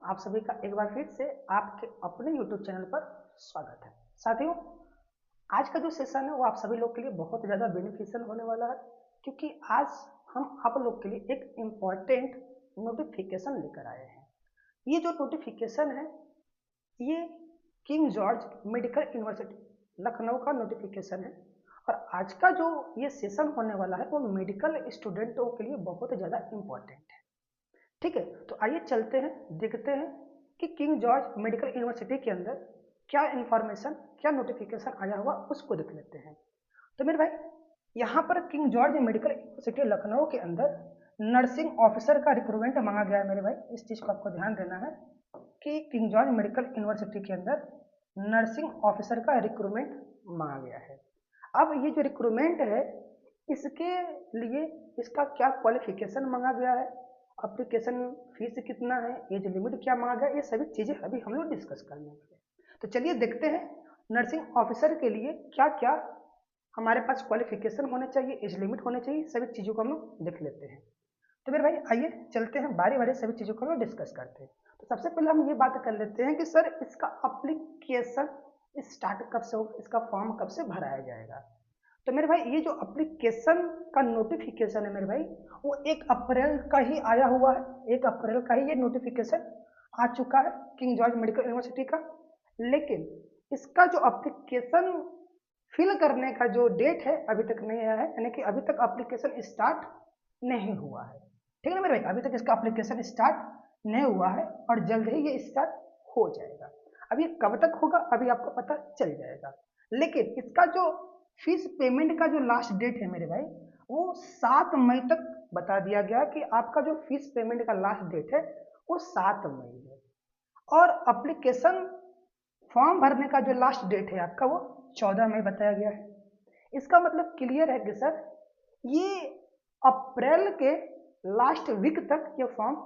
आप सभी का एक बार फिर से आपके अपने YouTube चैनल पर स्वागत है। साथियों, आज का जो सेशन है वो आप सभी लोग के लिए बहुत ज़्यादा बेनिफिशियल होने वाला है, क्योंकि आज हम आप लोग के लिए एक इम्पॉर्टेंट नोटिफिकेशन लेकर आए हैं। ये जो नोटिफिकेशन है ये king George medical university Lucknow का नोटिफिकेशन है। और आज का जो ये सेशन होने वाला है वो मेडिकल स्टूडेंटों के लिए बहुत ज़्यादा इम्पॉर्टेंट है। ठीक है, तो आइए चलते हैं, देखते हैं कि किंग जॉर्ज मेडिकल यूनिवर्सिटी के अंदर क्या इंफॉर्मेशन, क्या नोटिफिकेशन आया हुआ, उसको देख लेते हैं। तो मेरे भाई, यहाँ पर king George medical university Lucknow के अंदर नर्सिंग ऑफिसर का रिक्रूटमेंट मांगा गया है। मेरे भाई, इस चीज़ को आपको ध्यान देना है कि किंग जॉर्ज मेडिकल यूनिवर्सिटी के अंदर नर्सिंग ऑफिसर का रिक्रूटमेंट मांगा गया है। अब ये जो रिक्रूटमेंट है, इसके लिए इसका क्या क्वालिफिकेशन मांगा गया है, एप्लीकेशन फीस कितना है, एज लिमिट क्या मांगा गया, ये सभी चीज़ें अभी हम लोग डिस्कस करने वाले हैं। तो चलिए देखते हैं नर्सिंग ऑफिसर के लिए क्या क्या हमारे पास क्वालिफिकेशन होने चाहिए, एज लिमिट होने चाहिए, सभी चीज़ों को हम लोग देख लेते हैं। तो मेरे भाई आइए चलते हैं, बारी बारी सभी चीज़ों को हम लोग डिस्कस करते हैं। तो सबसे पहले हम ये बात कर लेते हैं कि सर इसका अप्लीकेशन स्टार्ट कब से होगा, इसका फॉर्म कब से भराया जाएगा। तो मेरे भाई, ये जो एप्लीकेशन का नोटिफिकेशन है मेरे भाई, वो 1 अप्रैल का ही आया हुआ है। 1 अप्रैल का ही ये नोटिफिकेशन आ चुका है किंग जॉर्ज मेडिकल यूनिवर्सिटी का। लेकिन इसका जो एप्लीकेशन फिल करने का जो डेट है अभी तक नहीं आया है, यानी कि अभी तक एप्लीकेशन स्टार्ट नहीं हुआ है। ठीक है ना मेरे भाई, अभी तक इसका एप्लीकेशन स्टार्ट नहीं हुआ है और जल्द ही ये स्टार्ट हो जाएगा। अब ये कब तक होगा अभी आपको पता चल जाएगा। लेकिन इसका जो फीस पेमेंट का जो लास्ट डेट है मेरे भाई, वो 7 मई तक बता दिया गया कि आपका जो फीस पेमेंट का लास्ट डेट है वो 7 मई है। और एप्लीकेशन फॉर्म भरने का जो लास्ट डेट है आपका वो 14 मई बताया गया है। इसका मतलब क्लियर है कि सर ये अप्रैल के लास्ट वीक तक ये फॉर्म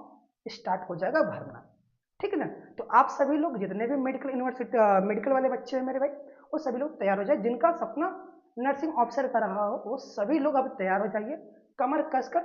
स्टार्ट हो जाएगा भरना। ठीक है ना। तो आप सभी लोग जितने भी मेडिकल यूनिवर्सिटी मेडिकल वाले बच्चे हैं मेरे भाई, वो सभी लोग तैयार हो जाए। जिनका सपना नर्सिंग ऑफिसर का रहा हो वो सभी लोग अब तैयार हो जाइए, कमर कसकर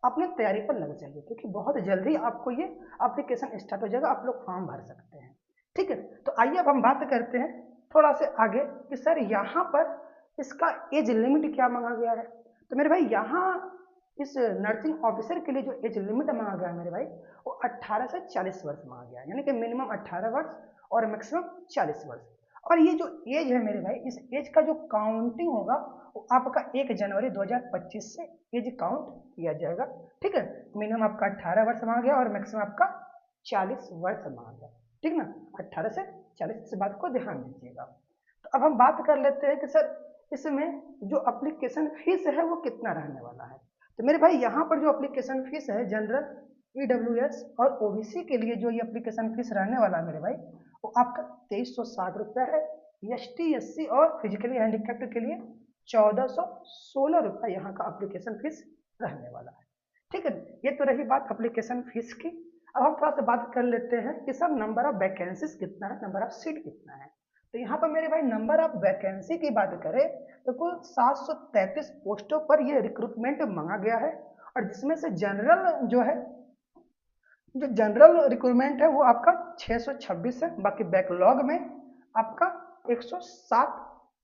अपनी तैयारी पर लग जाइए, क्योंकि बहुत जल्दी आपको ये एप्लीकेशन स्टार्ट हो जाएगा, आप लोग फॉर्म भर सकते हैं। ठीक है, तो आइए अब हम बात करते हैं थोड़ा से आगे कि सर यहाँ पर इसका एज लिमिट क्या मांगा गया है। तो मेरे भाई, यहाँ इस नर्सिंग ऑफिसर के लिए जो एज लिमिट मांगा गया है मेरे भाई, वो 18 से 40 वर्ष मांगा गया है, यानी कि मिनिमम 18 वर्ष और मैक्सिमम 40 वर्ष। और ये जो एज है मेरे भाई, इस एज का जो काउंटिंग होगा वो आपका 1 जनवरी 2025 से एज काउंट किया जाएगा। ठीक है, मिनिमम आपका 18 वर्ष मांगा गया और मैक्सिमम आपका 40 वर्ष मांगा गया। ठीक ना, 18 से 40, इस बात को ध्यान दीजिएगा। तो अब हम बात कर लेते हैं कि सर इसमें जो एप्लीकेशन फीस है वो कितना रहने वाला है। तो मेरे भाई, यहाँ पर जो एप्लीकेशन फीस है जनरल, ईडब्ल्यूएस और ओबीसी के लिए जो ये एप्लीकेशन फीस रहने वाला है मेरे भाई, वो आपका 2360 रुपया है। एसटी एससी और फिजिकली हैंडीकैप्ड के लिए 1416 रुपया यहाँ का एप्लीकेशन फीस रहने वाला है। ठीक है, ये तो रही बात एप्लीकेशन फीस की। अब हम थोड़ा सा बात कर लेते हैं कि सर नंबर ऑफ वैकेंसीज कितना है, नंबर ऑफ सीट कितना है। तो यहाँ पर मेरे भाई नंबर ऑफ वैकेंसी की बात करें तो कुल 733 पोस्टों पर यह रिक्रूटमेंट मांगा गया है। और जिसमें से जनरल जो है, जो जनरल रिक्रूटमेंट है वो आपका 626 है। बाकी बैकलॉग में आपका 107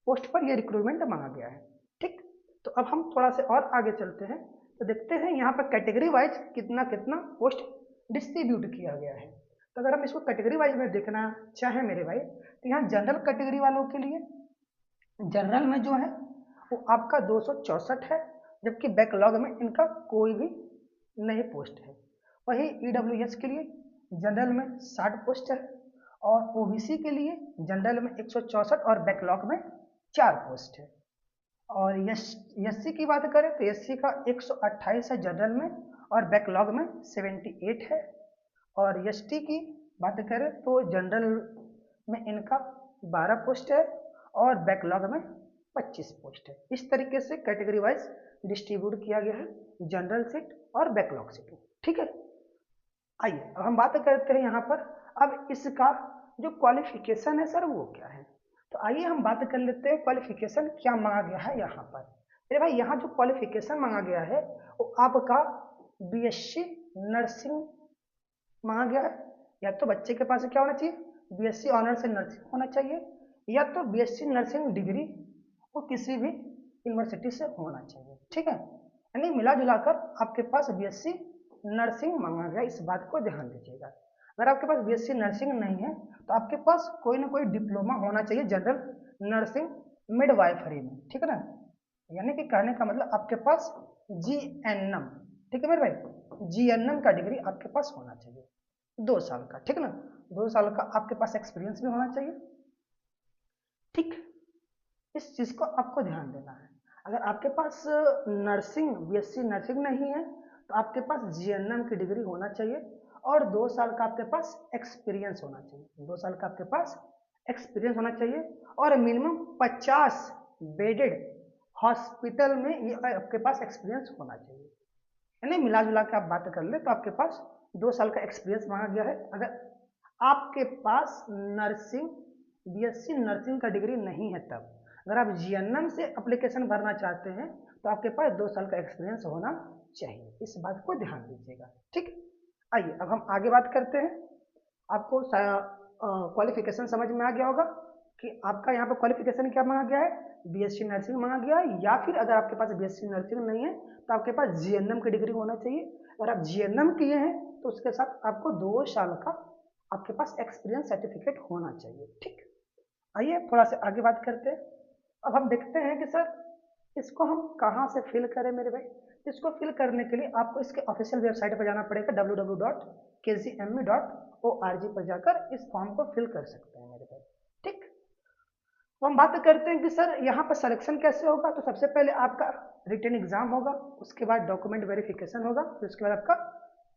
पोस्ट पर यह रिक्रूटमेंट मांगा गया है। ठीक, तो अब हम थोड़ा से और आगे चलते हैं, तो देखते हैं यहाँ पर कैटेगरी वाइज कितना कितना पोस्ट डिस्ट्रीब्यूट किया गया है। तो अगर हम इसको कैटेगरी वाइज में देखना चाहें मेरे भाई, तो यहाँ जनरल कैटेगरी वालों के लिए जनरल में जो है वो आपका 264 है, जबकि बैकलॉग में इनका कोई भी नहीं पोस्ट है। वही ईडब्ल्यूएस के लिए जनरल में 60 पोस्ट है और ओबीसी के लिए जनरल में 164 और बैकलॉग में 4 पोस्ट है। और एससी की बात करें तो एससी का 128 है जनरल में और बैकलॉग में 78 है। और एसटी की बात करें तो जनरल में इनका 12 पोस्ट है और बैकलॉग में 25 पोस्ट है। इस तरीके से कैटेगरी वाइज डिस्ट्रीब्यूट किया गया है जनरल सीट और बैकलॉग सीट। ठीक है, आइए अब हम बात करते हैं यहाँ पर अब इसका जो क्वालिफिकेशन है सर वो क्या है। तो आइए हम बात कर लेते हैं क्वालिफिकेशन क्या मांगा गया है यहाँ पर। अरे भाई, यहाँ जो क्वालिफिकेशन मांगा गया है वो आपका बीएससी नर्सिंग मांगा गया है, या तो बच्चे के पास क्या होना चाहिए, बीएससी ऑनर्स इन नर्सिंग होना चाहिए, या तो बीएससी नर्सिंग डिग्री वो किसी भी यूनिवर्सिटी से होना चाहिए। ठीक है, यानी मिला जुलाकर आपके पास बीएससी नर्सिंग मांगा गया, इस बात को ध्यान दीजिएगा। अगर आपके पास बीएससी नर्सिंग नहीं है तो आपके पास कोई ना कोई डिप्लोमा होना चाहिए जनरल नर्सिंग मिडवाइफरी में। ठीक है ना, यानी कि कहने का मतलब आपके पास जीएनएम, ठीक है मेरे भाई, जीएनएम का डिग्री आपके पास होना चाहिए 2 साल का। ठीक है ना, 2 साल का आपके पास एक्सपीरियंस भी होना चाहिए। ठीक, इस चीज को आपको ध्यान देना है। अगर आपके पास नर्सिंग बीएससी नर्सिंग नहीं है तो आपके पास जीएनएम की डिग्री होना चाहिए और 2 साल का आपके पास एक्सपीरियंस होना चाहिए। 2 साल का आपके पास एक्सपीरियंस होना चाहिए और मिनिमम 50 बेडेड हॉस्पिटल में ये आपके पास एक्सपीरियंस होना चाहिए। यानी मिला जुला के आप बात कर ले तो आपके पास 2 साल का एक्सपीरियंस मांगा गया है। अगर आपके पास नर्सिंग बीएससी नर्सिंग का डिग्री नहीं है तब, अगर आप जीएनएम से एप्लीकेशन भरना चाहते हैं तो आपके पास 2 साल का एक्सपीरियंस होना चाहिए, इस बात को ध्यान दीजिएगा। ठीक, आइए अब हम आगे बात करते हैं। आपको क्वालिफिकेशन समझ में आ गया होगा कि आपका यहाँ पर क्वालिफिकेशन क्या मांगा गया है, बीएससी नर्सिंग मांगा गया है, या फिर अगर आपके पास बीएससी नर्सिंग नहीं है तो आपके पास जीएनएम की डिग्री होना चाहिए। अगर आप जीएनएम किए हैं तो उसके साथ आपको 2 साल का आपके पास एक्सपीरियंस सर्टिफिकेट होना चाहिए। ठीक, आइए थोड़ा सा आगे बात करते हैं। अब हम देखते हैं कि सर इसको हम कहाँ से फिल करें मेरे भाई। इसको फिल करने के लिए आपको इसके ऑफिशियल वेबसाइट पर जाना पड़ेगा, www.kgme.org पर जाकर इस फॉर्म को फिल कर सकते हैं मेरे भाई। ठीक, तो हम बात करते हैं कि सर यहाँ पर सिलेक्शन कैसे होगा। तो सबसे पहले आपका रिटन एग्जाम होगा, उसके बाद डॉक्यूमेंट वेरिफिकेशन होगा, फिर उसके बाद आपका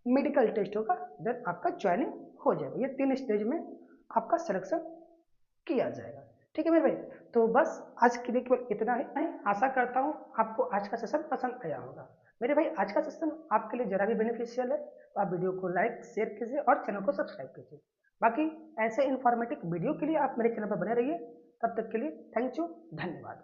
मेडिकल टेस्ट होगा, देन आपका ज्वाइनिंग हो जाएगा। ये 3 स्टेज में आपका सिलेक्शन किया जाएगा। ठीक है मेरे भाई, तो बस आज के लिए केवल इतना ही। मैं आशा करता हूँ आपको आज का सेशन पसंद आया होगा। मेरे भाई आज का सेशन आपके लिए जरा भी बेनिफिशियल है तो आप वीडियो को लाइक शेयर कीजिए और चैनल को सब्सक्राइब कीजिए। बाकी ऐसे इन्फॉर्मेटिव वीडियो के लिए आप मेरे चैनल पर बने रहिए। तब तक के लिए थैंक यू, धन्यवाद।